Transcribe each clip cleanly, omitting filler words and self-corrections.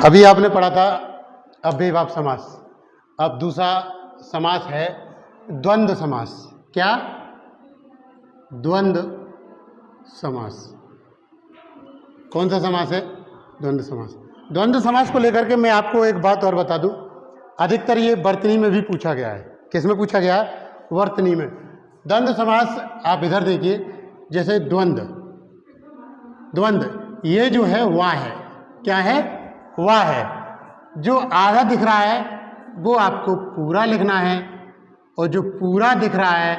अभी आपने पढ़ा था अव्ययीभाव समास। अब दूसरा समास है द्वंद्व समास। क्या? द्वंद्व समास। कौन सा समास है? द्वंद्व समास। द्वंद्व समास को लेकर के मैं आपको एक बात और बता दूं, अधिकतर ये वर्तनी में भी पूछा गया है। किस में पूछा गया है? वर्तनी में। द्वंद्व समास आप इधर देखिए, जैसे द्वंद्व, द्वंद्व ये जो है वाह है। क्या है? वाह है। जो आधा दिख रहा है वो आपको पूरा लिखना है, और जो पूरा दिख रहा है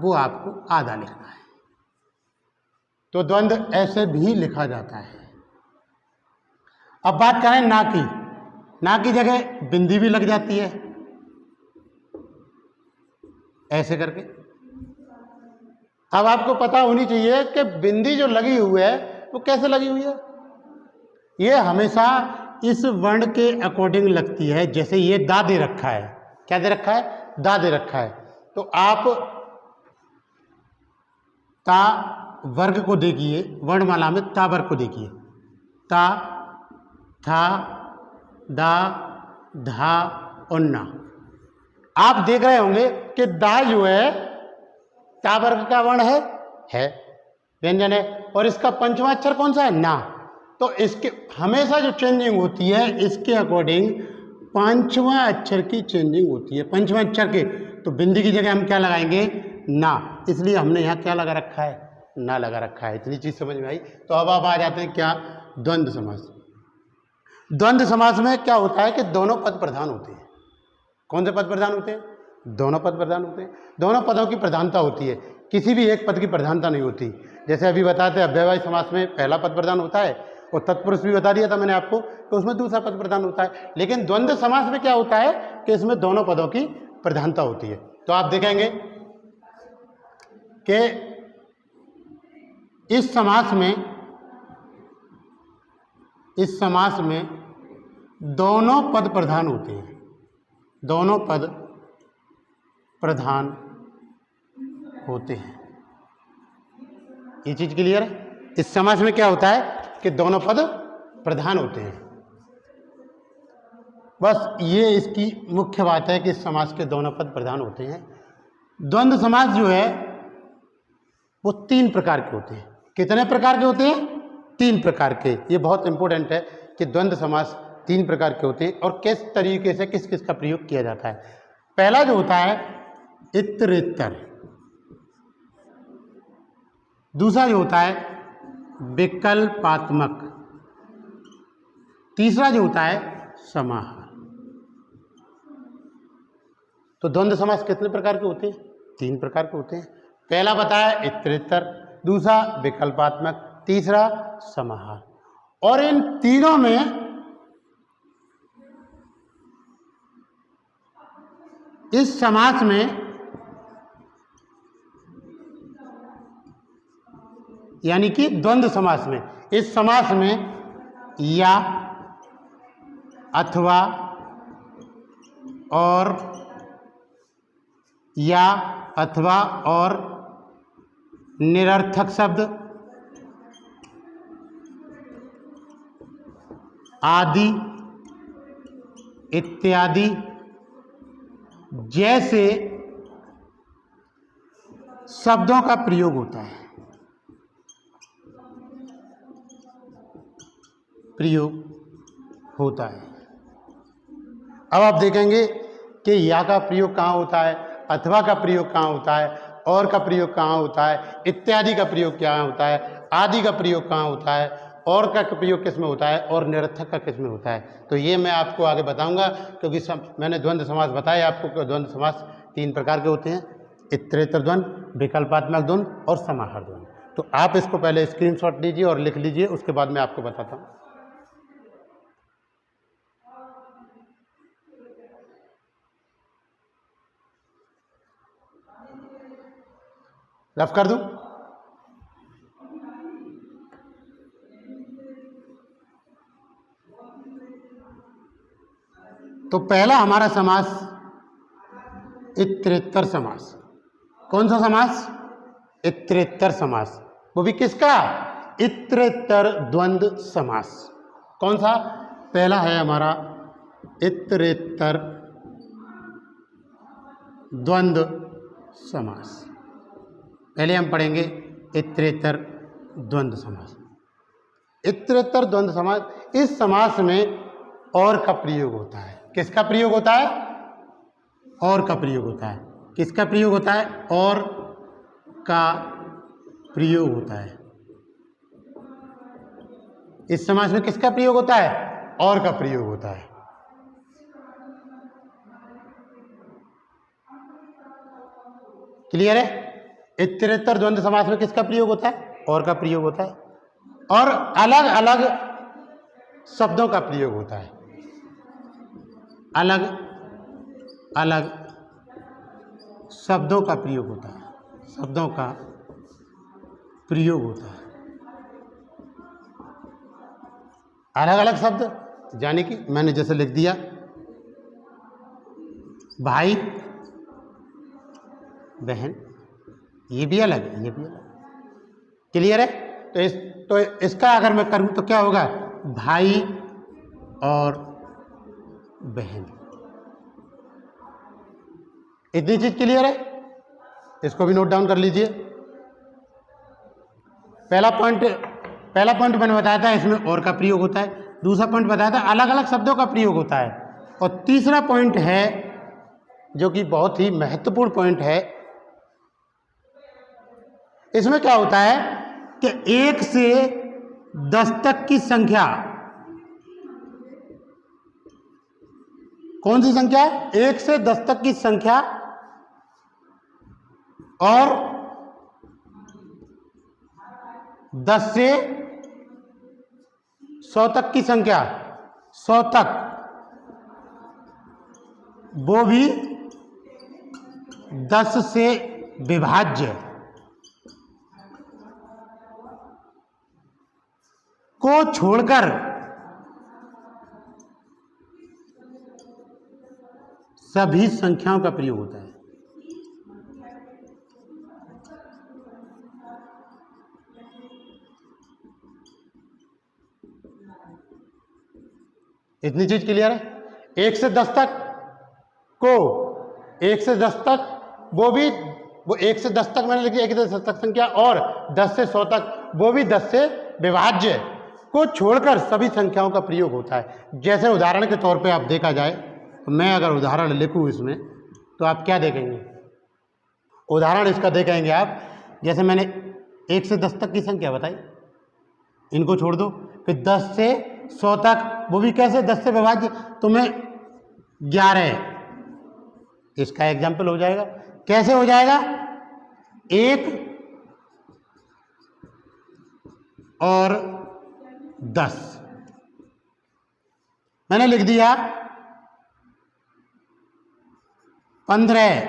वो आपको आधा लिखना है। तो द्वंद्व ऐसे भी लिखा जाता है। अब बात करें ना की। ना की जगह बिंदी भी लग जाती है, ऐसे करके। अब आपको पता होनी चाहिए कि बिंदी जो लगी हुई है वो कैसे लगी हुई है। ये हमेशा इस वर्ण के अकॉर्डिंग लगती है। जैसे ये दा दे रखा है। क्या दे रखा है? दा दे रखा है। तो आप ता वर्ग को देखिए, वर्णमाला में ता वर्ग को देखिए। ता, था, दा, धा और ना। आप देख रहे होंगे कि दा जो है ता वर्ग का वर्ण है व्यंजन है, और इसका पंचवां अक्षर कौन सा है? ना। तो इसके हमेशा जो चेंजिंग होती है इसके अकॉर्डिंग पांचवां अक्षर की चेंजिंग होती है। पंचवां अक्षर के, तो बिंदी की जगह हम क्या लगाएंगे? ना। इसलिए हमने यहाँ क्या लगा रखा है? ना लगा रखा है। इतनी चीज समझ में आई। तो अब आप आ जाते हैं क्या? द्वंद्व समास। द्वंद्व समास में क्या होता है कि दोनों पद प्रधान होते हैं। कौन से पद प्रधान होते हैं? दोनों पद प्रधान होते हैं। दोनों पदों की प्रधानता होती है, किसी भी एक पद की प्रधानता नहीं होती। जैसे अभी बताते हैं अव्ययवाही समास में पहला पद प्रधान होता है, और तत्पुरुष भी बता दिया था मैंने आपको, तो उसमें दूसरा पद प्रधान होता है। लेकिन द्वंद्व समास में क्या होता है कि इसमें दोनों पदों की प्रधानता होती है। तो आप देखेंगे कि इस समास में दोनों पद प्रधान होते हैं। दोनों पद प्रधान होते हैं। ये चीज क्लियर है? इस समास में क्या होता है कि दोनों पद प्रधान होते हैं। बस ये इसकी मुख्य बात है कि इस समास के दोनों पद प्रधान होते हैं। द्वंद्व समास जो है वो 3 प्रकार के होते हैं। कितने प्रकार के होते हैं? 3 प्रकार के। ये बहुत इंपॉर्टेंट है कि द्वंद्व समास 3 प्रकार के होते हैं, और किस तरीके से किस किस का प्रयोग किया जाता है। पहला जो होता है इतरेत्तर, दूसरा जो होता है विकल्पात्मक, तीसरा जो होता है समाहार। तो द्वंद्व समास कितने प्रकार के होते हैं? 3 प्रकार के होते हैं। पहला बताया इतरेत्तर, दूसरा विकल्पात्मक, तीसरा समाहार। और इन तीनों में इस समास में, यानी कि द्वंद्व समास में, इस समास में या, अथवा और, या, अथवा और निरर्थक शब्द आदि इत्यादि जैसे शब्दों का प्रयोग होता है। अब आप देखेंगे कि या का प्रयोग कहाँ होता है, अथवा का प्रयोग कहाँ होता है, और का प्रयोग कहाँ होता है, इत्यादि का प्रयोग क्या होता है, आदि का प्रयोग कहाँ होता है, और का प्रयोग किस में होता है, और निरर्थक का किस में होता है। तो ये मैं आपको आगे बताऊंगा, क्योंकि मैंने द्वंद्व समास बताया आपको कि द्वंद्व समास 3 प्रकार के होते हैं। इतरेत्तर द्वंद्व, विकल्पात्मक द्वंद्व और समाहार द्वंद्व। तो आप इसको पहले स्क्रीनशॉट लीजिए और लिख लीजिए, उसके बाद मैं आपको बताता हूँ। रफ कर दूं? तो पहला हमारा समास इतरेत्तर समास। कौन सा समास? इतरेत्तर समास। वो भी किसका? इतरेत्तर द्वंद्व समास। कौन सा? पहला है हमारा इतरेतर द्वंद्व समास। पहले हम पढ़ेंगे इतरेतर द्वंद्व समास। इतरेतर द्वंद्व समास, इस समास में और का प्रयोग होता है। किसका प्रयोग होता है? और का प्रयोग होता है। किसका प्रयोग होता है? और का प्रयोग होता है। इस समास में किसका प्रयोग होता है? और का प्रयोग होता है। क्लियर है? इतरेतर द्वंद्व समास में किसका प्रयोग होता है? और का प्रयोग होता है। और अलग अलग शब्दों का प्रयोग होता है। अलग अलग शब्दों का प्रयोग होता है। शब्दों का प्रयोग होता है। अलग अलग शब्द यानी कि मैंने जैसे लिख दिया भाई बहन, ये भी अलग, ये भी अलग। क्लियर है? तो इसका अगर मैं करूं तो क्या होगा? भाई और बहन। इतनी चीज क्लियर है? इसको भी नोट डाउन कर लीजिए। पहला पॉइंट मैंने बताया था इसमें और का प्रयोग होता है। दूसरा पॉइंट बताया था अलग अलग शब्दों का प्रयोग होता है। और तीसरा पॉइंट है जो कि बहुत ही महत्वपूर्ण पॉइंट है, इसमें क्या होता है कि 1 से 10 तक की संख्या, कौन सी संख्या? 1 से 10 तक की संख्या और 10 से 100 तक की संख्या, 100 तक, वो भी 10 से विभाज्य को छोड़कर सभी संख्याओं का प्रयोग होता है। इतनी चीज क्लियर है? 1 से 10 तक को, 1 से 10 तक वो 1 से 10 तक मैंने लिखी 1 से 10 तक संख्या, और 10 से 100 तक वो भी 10 से विभाज्य को छोड़कर सभी संख्याओं का प्रयोग होता है। जैसे उदाहरण के तौर पे आप देखा जाए तो मैं अगर उदाहरण लिखूं इसमें तो आप क्या देखेंगे? उदाहरण इसका देखेंगे आप, जैसे मैंने 1 से 10 तक की संख्या बताई, इनको छोड़ दो, फिर 10 से 100 तक, वो भी कैसे? 10 से विभाज्य, तो मैं 11, इसका एग्जाम्पल हो जाएगा। कैसे हो जाएगा? 1 और 10 मैंने लिख दिया, 15,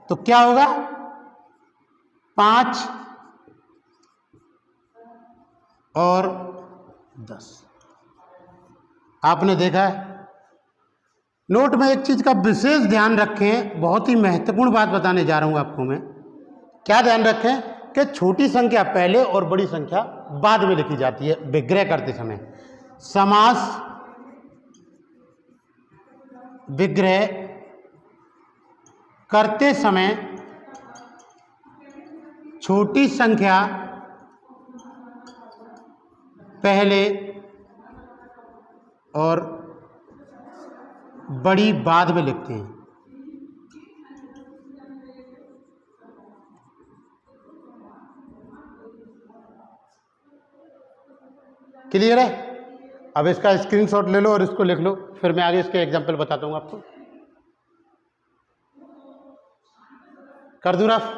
तो क्या होगा? 5 और 10। आपने देखा है। नोट में एक चीज का विशेष ध्यान रखें, बहुत ही महत्वपूर्ण बात बताने जा रहा हूं आपको मैं। क्या ध्यान रखें कि छोटी संख्या पहले और बड़ी संख्या बाद में लिखी जाती है विग्रह करते समय। समास विग्रह करते समय छोटी संख्या पहले और बड़ी बाद में लिखते हैं। क्लियर है? अब इसका स्क्रीनशॉट ले लो और इसको लिख लो, फिर मैं आगे इसके एग्जाम्पल बताता हूं आपको। कर दूं रफ?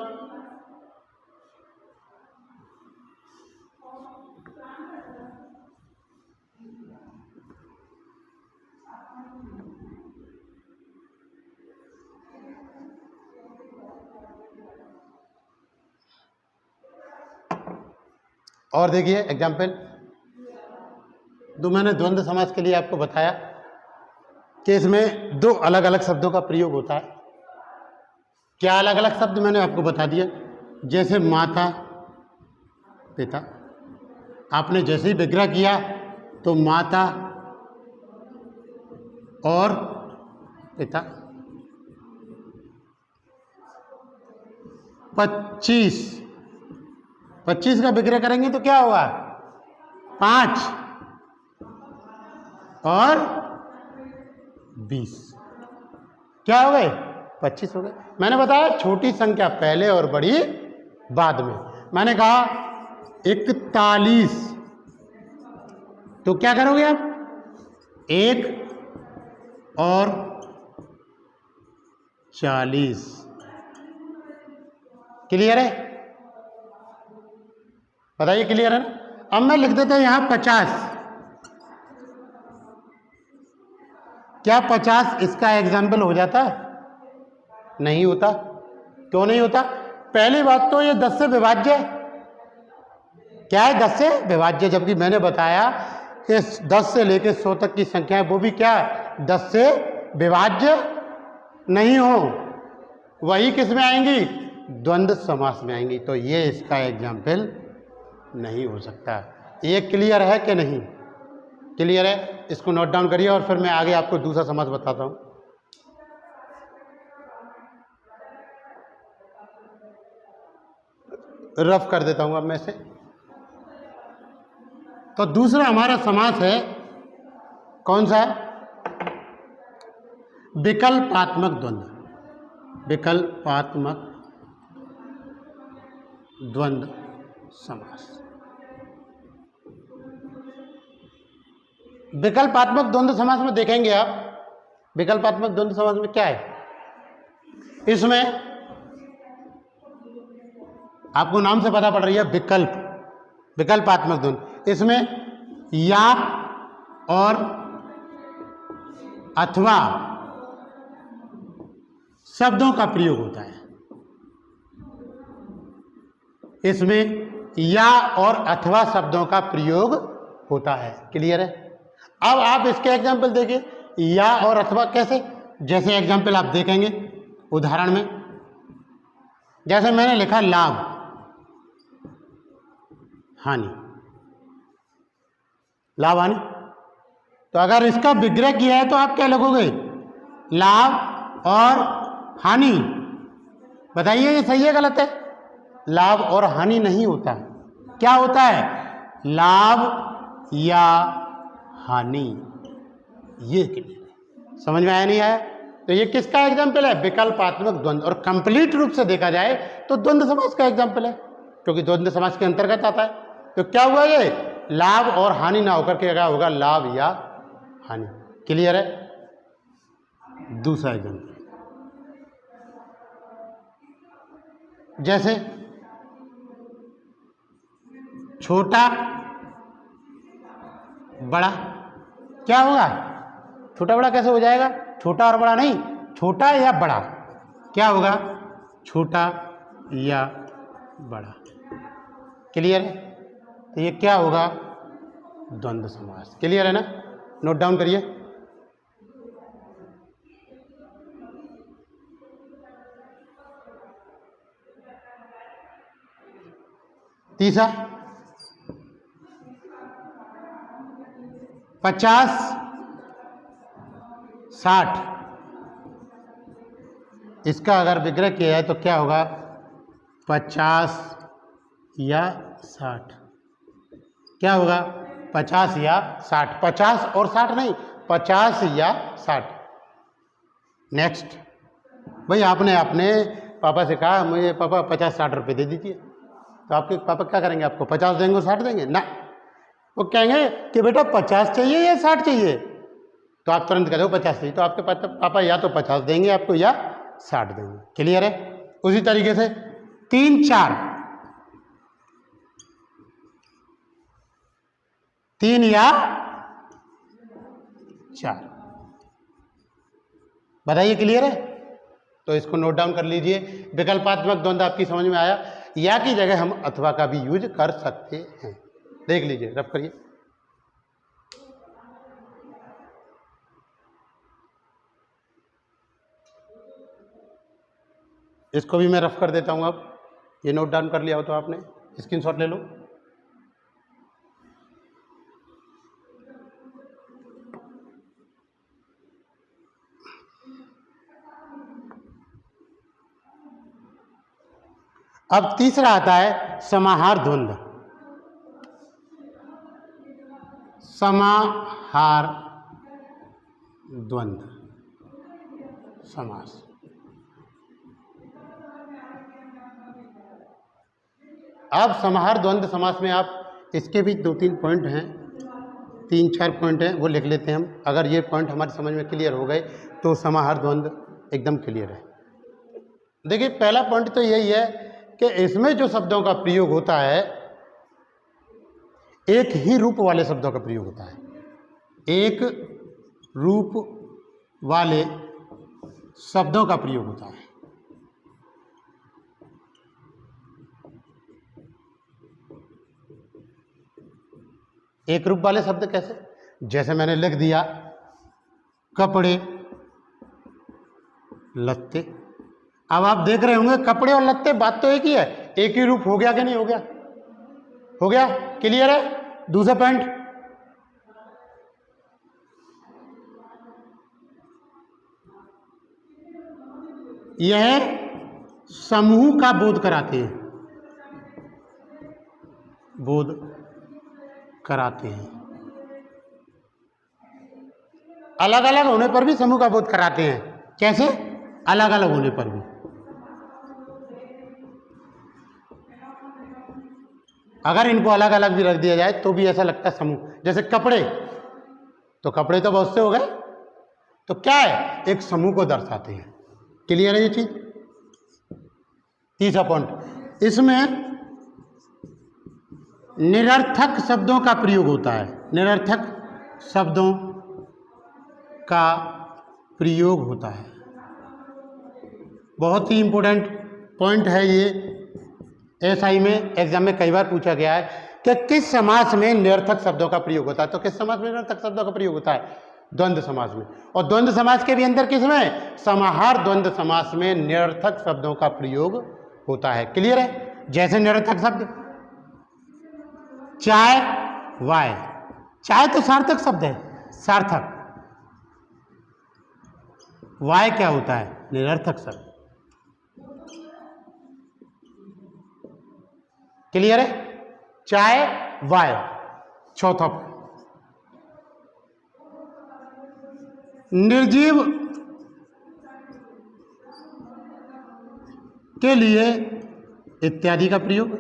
और देखिए एग्जाम्पल, तो मैंने द्वंद्व समास के लिए आपको बताया कि इसमें 2 अलग अलग शब्दों का प्रयोग होता है। क्या अलग अलग शब्द? मैंने आपको बता दिया, जैसे माता पिता। आपने जैसे ही विग्रह किया तो माता और पिता। 25 का विग्रह करेंगे तो क्या होगा? 5 और 20 क्या हो गए? 25 हो गए। मैंने बताया छोटी संख्या पहले और बड़ी बाद में। मैंने कहा 41, तो क्या करोगे आप? 1 और 40। क्लियर है? बताइए क्लियर है ना? अब मैं लिख देता हूं यहां 50। क्या 50 इसका एग्जाम्पल हो जाता? नहीं होता। क्यों नहीं होता? पहली बात तो ये 10 से विभाज्य है। क्या है? 10 से विभाज्य। जबकि मैंने बताया इस 10 से लेकर 100 तक की संख्या है वो भी क्या 10 से विभाज्य नहीं हो, वही किस में आएंगी? द्वंद्व समास में आएंगी। तो ये इसका एग्जाम्पल नहीं हो सकता। ये क्लियर है कि नहीं? क्लियर है? इसको नोट डाउन करिए और फिर मैं आगे आपको दूसरा समास बताता हूं। रफ कर देता हूं अब मैं से। तो दूसरा हमारा समास है कौन सा? विकल्पात्मक द्वंद्व। विकल्पात्मक द्वंद्व समास। विकल्पात्मक द्वंद्व समास में देखेंगे आप, विकल्पात्मक द्वंद्व समास में क्या है? इसमें आपको नाम से पता पड़ रही है विकल्प, विकल्पात्मक द्वंद्व। इसमें या और अथवा शब्दों का प्रयोग होता है। इसमें या और अथवा शब्दों का प्रयोग होता है। क्लियर है? अब आप इसके एग्जाम्पल देखिए, या और अथवा कैसे? जैसे एग्जाम्पल आप देखेंगे उदाहरण में, जैसे मैंने लिखा लाभ हानि, लाभ हानि। तो अगर इसका विग्रह किया है तो आप क्या लिखोगे? लाभ और हानि। बताइए ये सही है गलत है? लाभ और हानि नहीं होता। क्या होता है? लाभ या हानि। ये क्लियर है? समझ में आया नहीं आया? तो ये किसका एग्जाम्पल है? विकल्पात्मक द्वंद्व। और कंप्लीट रूप से देखा जाए तो द्वंद्व समास का एग्जाम्पल है, क्योंकि द्वंद्व समास के अंतर्गत आता है। तो क्या हुआ? ये लाभ और हानि ना होकर के क्या होगा? लाभ या हानि। क्लियर है? दूसरा एग्जाम्पल, जैसे छोटा बड़ा। क्या होगा? छोटा बड़ा कैसे हो जाएगा? छोटा और बड़ा नहीं, छोटा या बड़ा। क्या होगा? छोटा या बड़ा। क्लियर है? तो ये क्या होगा? द्वंद्व समास। क्लियर है ना? नोट डाउन करिए। तीसरा 50 60। इसका अगर विग्रह किया है तो क्या होगा? 50 या 60। क्या होगा? 50 या 60। 50 और 60 नहीं, 50 या 60। नेक्स्ट, भाई आपने अपने पापा से कहा मुझे पापा 50-60 रुपये दे दीजिए, तो आपके पापा क्या करेंगे? आपको 50 देंगे और 60 देंगे ना? वो कहेंगे कि बेटा 50 चाहिए या 60 चाहिए? तो आप तुरंत कह दो 50 चाहिए, तो आपके पापा या तो 50 देंगे आपको या 60 देंगे। क्लियर है? उसी तरीके से 3-4, 3 या 4। बताइए क्लियर है? तो इसको नोट डाउन कर लीजिए। विकल्पात्मक द्वंद्व आपकी समझ में आया? या की जगह हम अथवा का भी यूज कर सकते हैं। देख लीजिए, रफ करिए। इसको भी मैं रफ कर देता हूं। अब ये नोट डाउन कर लिया हो तो आपने स्क्रीनशॉट ले लो। अब तीसरा आता है समाहार द्वंद्व। समाहार द्वंद्व समास। अब समाहार द्वंद्व समास में आप इसके भी 2-3 पॉइंट हैं, 3-4 पॉइंट हैं, वो लिख लेते हैं हम। अगर ये पॉइंट हमारी समझ में क्लियर हो गए तो समाहार द्वंद्व एकदम क्लियर है। देखिए पहला पॉइंट तो यही है कि इसमें जो शब्दों का प्रयोग होता है एक ही रूप वाले शब्दों का प्रयोग होता है, एक रूप वाले शब्दों का प्रयोग होता है। एक रूप वाले शब्द कैसे? जैसे मैंने लिख दिया कपड़े लत्ते। अब आप देख रहे होंगे कपड़े और लत्ते बात तो एक ही है, एक ही रूप हो गया कि नहीं हो गया? हो गया, क्लियर है। दूसरा पॉइंट, यह समूह का बोध कराते हैं, बोध कराते हैं। अलग अलग होने पर भी समूह का बोध कराते हैं। कैसे? अलग अलग होने पर भी। अगर इनको अलग अलग भी रख दिया जाए तो भी ऐसा लगता है समूह। जैसे कपड़े, तो कपड़े तो बहुत से हो गए, तो क्या है? एक समूह को दर्शाते हैं। क्लियर है ये चीज? तीसरा पॉइंट, इसमें निरर्थक शब्दों का प्रयोग होता है। निरर्थक शब्दों का प्रयोग होता है। बहुत ही इंपॉर्टेंट पॉइंट है ये। एसआई में एग्जाम में कई बार पूछा गया है कि किस समास में निरर्थक शब्दों का प्रयोग होता है। तो किस समास में निरर्थक शब्दों का प्रयोग होता है? द्वंद्व समास में। और द्वंद्व समास के भी अंदर किसमें? समाहार द्वंद्व समास में निरर्थक शब्दों का प्रयोग होता है। क्लियर है? जैसे निरर्थक शब्द चाय, वाय। चाय तो सार्थक शब्द है, सार्थक। वाय क्या होता है? निरर्थक शब्द। क्लियर है? चाय, वाय। चौथा, निर्जीव के लिए इत्यादि का प्रयोग।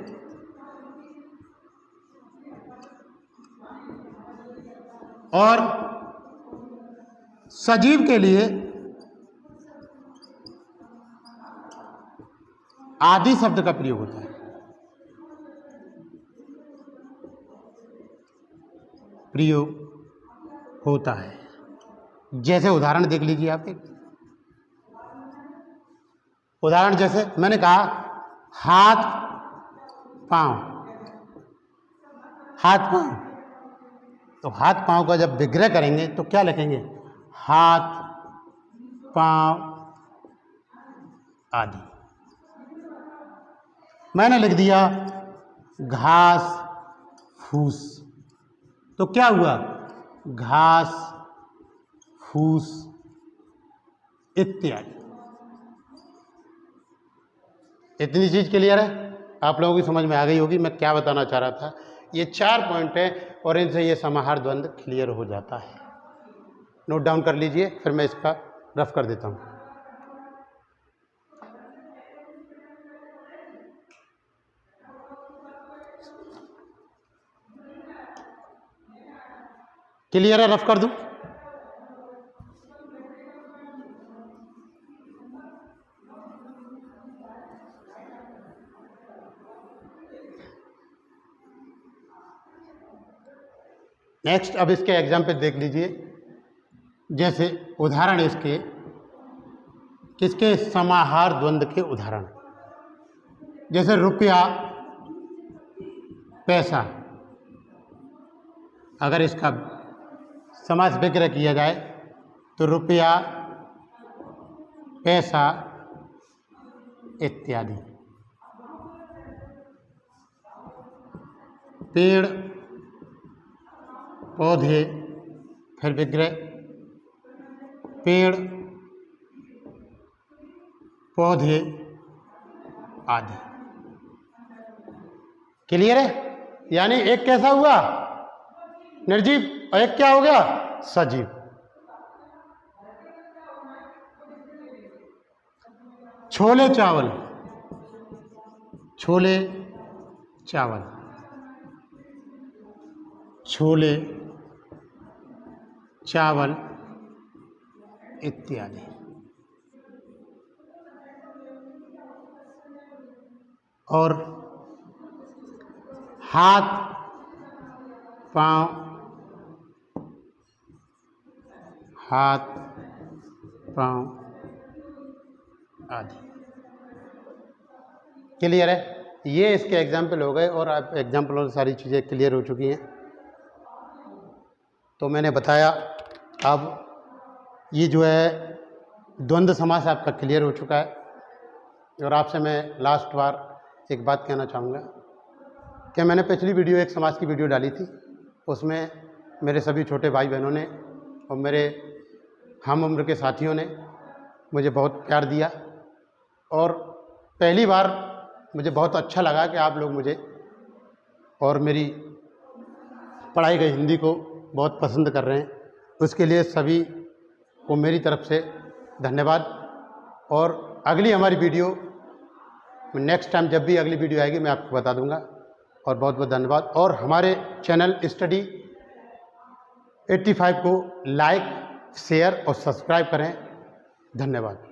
और सजीव के लिए आदि शब्द का प्रयोग होता है। प्रयोग होता है। जैसे उदाहरण देख लीजिए आप एक उदाहरण, जैसे मैंने कहा हाथ पांव। हाथ पांव, तो हाथ पांव का जब विग्रह करेंगे तो क्या लिखेंगे? हाथ पांव आदि। मैंने लिख दिया घास फूस, तो क्या हुआ? घास फूस इत्यादि। इतनी चीज क्लियर है? आप लोगों की समझ में आ गई होगी मैं क्या बताना चाह रहा था। ये 4 पॉइंट है और इनसे ये समाहार द्वंद्व क्लियर हो जाता है। नोट डाउन कर लीजिए, फिर मैं इसका रफ कर देता हूं। क्लियर है? रफ कर दूं? नेक्स्ट, अब इसके एग्जाम्पल देख लीजिए। जैसे उदाहरण इसके किसके? समाहार द्वंद्व के उदाहरण। जैसे रुपया पैसा, अगर इसका समास विग्रह किया जाए तो रुपया पैसा इत्यादि। पेड़ पौधे, फिर विग्रह पेड़ पौधे आदि। क्लियर है? यानी एक कैसा हुआ? निर्जीव, और एक क्या हो गया? सजीव। छोले चावल, छोले चावल, छोले चावल इत्यादि। और हाथ पांव, हाथ पांव आदि। क्लियर है? ये इसके एग्जाम्पल हो गए और आप एग्जाम्पलों से सारी चीज़ें क्लियर हो चुकी हैं। तो मैंने बताया, अब ये जो है द्वंद्व समास आपका क्लियर हो चुका है। और आपसे मैं लास्ट बार एक बात कहना चाहूँगा कि मैंने पिछली वीडियो एक समास की वीडियो डाली थी, उसमें मेरे सभी छोटे भाई बहनों ने और मेरे हम उम्र के साथियों ने मुझे बहुत प्यार दिया और पहली बार मुझे बहुत अच्छा लगा कि आप लोग मुझे और मेरी पढ़ाई गई हिंदी को बहुत पसंद कर रहे हैं। उसके लिए सभी को मेरी तरफ से धन्यवाद। और अगली हमारी वीडियो नेक्स्ट टाइम जब भी अगली वीडियो आएगी मैं आपको बता दूंगा। और बहुत बहुत धन्यवाद। और हमारे चैनल स्टडी 85 को लाइक, शेयर और सब्सक्राइब करें। धन्यवाद।